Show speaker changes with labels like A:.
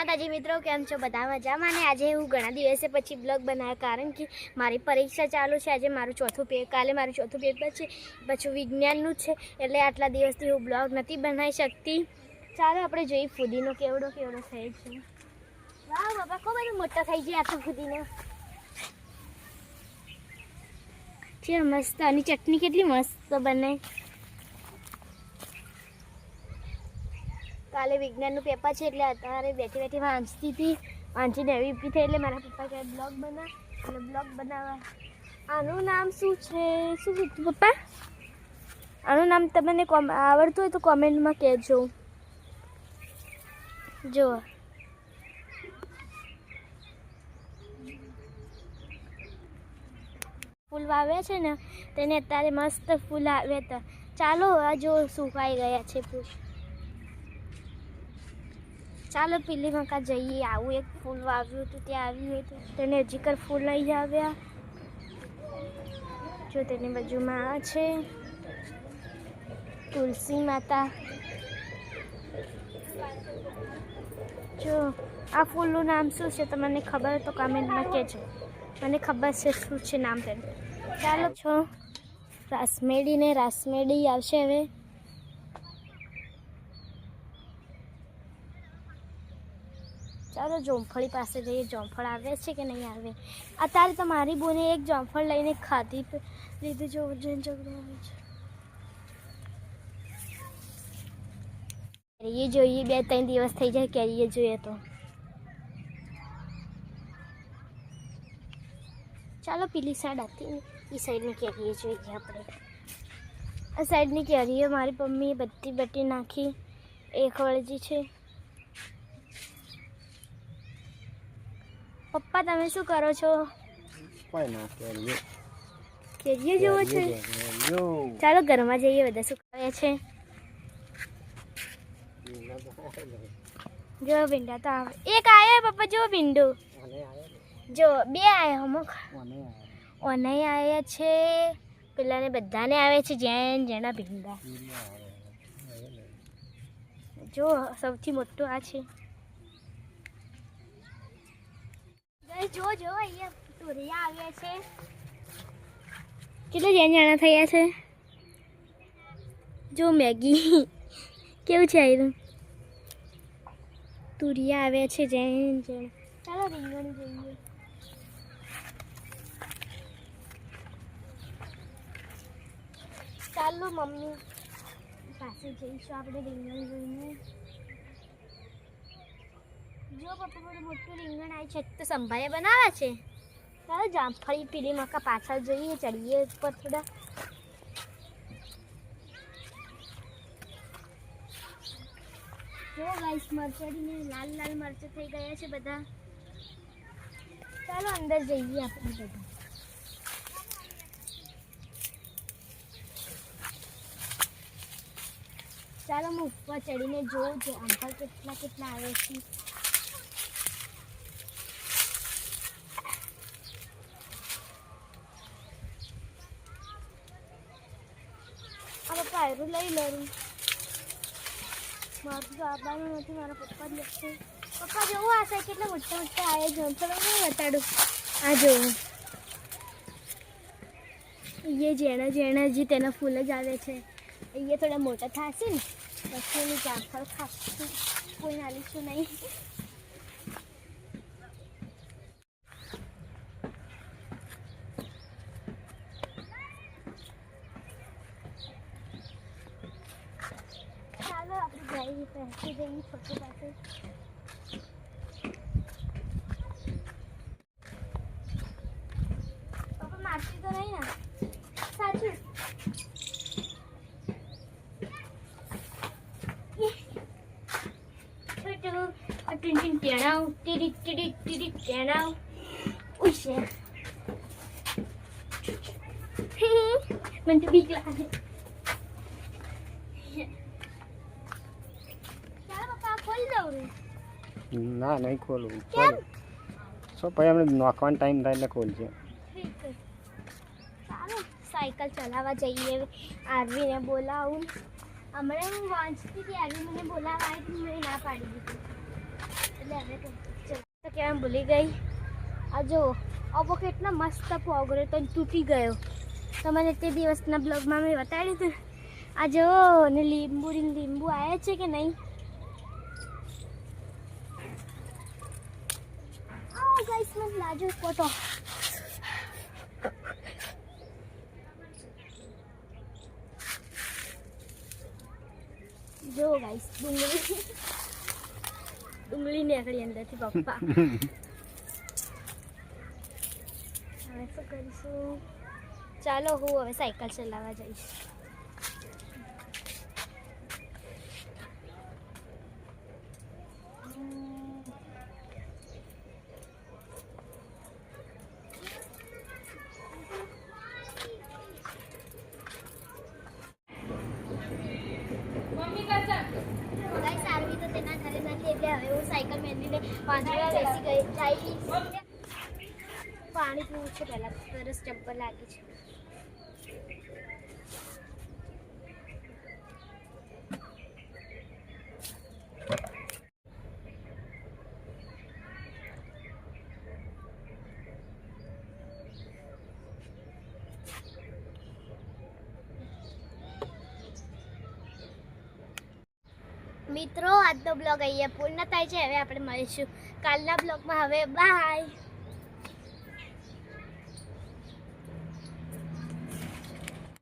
A: માતાજી મિત્રો, કેમ છો બધા? મજામાં ને આજે હું ઘણા દિવસે પછી બ્લોગ બનાવ્યો કારણ કે મારી પરીક્ષા ચાલુ છે. આજે મારું ચોથું પેપર, કાલે મારું ચોથું પેપર છે, પછી વિજ્ઞાનનું છે, એટલે આટલા દિવસથી હું બ્લોગ નથી બનાવી શકતી. ચાલો આપણે જોઈએ ફુદીનો કેવડો થાય છે. વાહ બાપા, ખૂબ બધો મોટો થઈ જાય આ તો ફુદીનો છે. મસ્ત, આની ચટણી કેટલી મસ્ત બને. કાલે વિજ્ઞાનનું પેપર છે એટલે અત્યારે બેઠી વાંચતી હતી. વાંચીને એવી ઊભી થઈ એટલે મારા પપ્પા કહે બ્લોગ બના, અને બ્લોગ બનાવવા. આનું નામ શું છે? શું કીધું પપ્પા? આનું નામ તમને આવડતું હોય તો કોમેન્ટમાં કહેજો. જો ફૂલ વાવ્યા છે ને, તેને અત્યારે મસ્ત ફૂલ આવ્યા હતા. ચાલો આ જો સુકાઈ ગયા છે ફૂલ. ચાલો પેલી મકા જઈએ. આવું એક ફૂલ વાવ્યું હતું, ત્યાં આવ્યું હતું, તેને હજીકર ફૂલ લઈ આવ્યા. જો તેની બાજુમાં આ છે તુલસી માતા. જો આ ફૂલનું નામ શું છે તમને ખબર હોય તો કમેન્ટમાં કહેજો. મને ખબર છે શું છે નામ તેનું. ચાલો છો રાસમેડી આવશે હવે. ચાલો જોમફળી પાસે જઈએ. જોમફળ આવે છે કે નહીં આવે? અત્યારે તો મારી બોને એક જોમફળ લઈને ખાધી લીધું. જો આવે છે. કેરીએ જોઈએ, 2-3 દિવસ થઈ જાય કેરીએ જોઈએ તો. ચાલો પેલી સાઈડ હતી, એ સાઈડની કેરીએ જોઈએ આપણે. આ સાઈડની કેરીઓ મારી મમ્મીએ બધી નાખી. એક વળજી છે. પપ્પા તમે શું કરો છો? કેરીઓ જોવો છે? ચાલો ઘરમાં જઈએ. બધા શું કરે છે? જો ભીંડા તો આવે. એક આવ્યો પપ્પા, જો ભીંડો. જો 2 આવ્યા. અમુક ઓને આવ્યા છે, પેલાને બધાને આવે છે. જેના ભીંડા જો સૌથી મોટું આ છે. જો અહીંયા તુરિયા આવ્યા છે. કેટલા જાણા થયા છે. જો મેગી કેવું છે આવ્યું. તુરિયા આવ્યા છે. ચાલો રીંગણ જોઈએ. ચાલો મમ્મી પાસે જઈશું આપણે રીંગણ જોઈને. જો પપ્પા બડું મોટું રીંગણ આવી છે તો સંભાળે બનાવે છે. ચાલો જામફળી પીલી મકા પાછળ જોઈએ, ચડીએ ઉપર થોડા. જો ગાઈસ મરચાડીને લાલ મરચાં થઈ ગયા છે બધા. ચાલો અંદર જઈએ આપણે બધા. ચાલો હું ઉપર ચડીને જોઉં છું આંબા કેટલા આવે છે. આ પપ્પા આયરું લઈ લઉં. મારું તો આવવાનું નથી, મારા પપ્પા જ લખશે. પપ્પા જોવું આ સાઈડ કેટલા મોટા આવે છે. ચલો હું બતાડું. આ જોવું, એ જેણા જે તેના ફૂલ જ આવે છે. અહીંયા થોડા મોટા થશે ને પછી એની જામફળ ખાશું. કોઈ નાલીશું નહીં. ચાલો આપણે જઈએ પહેરતી જઈએ છોકરી પાસે. પપ્પા મારતી તો નહીં ને? સાચું મને તો બીક લાગે.
B: ના નહીં ખોલવું. સો પછી આપણે નોખવાનો ટાઈમ થાય એટલે ખોલશે.
A: ચાલો સાયકલ ચલાવવા જઈએ. આરવીને બોલાવું. હમણાં હું વાંચતી હતી, આરવી મને બોલાવવા આવી, મેં ના પાડી દીધી. એટલે હવે તો કહેવાય ભૂલી ગઈ. આ જો અબો કેટલા મસ્ત પોગરો તો તૂટી ગયો. તમને તે દિવસના બ્લોગમાં મેં બતાવ્યું હતું. આ જો ને લીંબુ આવ્યા છે કે નહીં. ગાઈસ મને લાજો ફોટો. જો ગાઈસ ડુંગળી નીકળી અંદરથી પપ્પા. હવે શું કરીશું? ચાલો હું હવે સાયકલ ચલાવવા જઈશ. સારવી તો તેના ઘરે નથી એટલે હવે હું સાયકલ મેળવીને પાંજરા બેસી ગઈ જાય. પાણી પીવું છે પહેલાં, સરસ ચંપલ લાગી છે. મિત્રો આજનો બ્લોગ અહીંયા પૂર્ણ થાય છે. હવે આપણે મળીશું કાલના બ્લોગમાં. હવે બાય.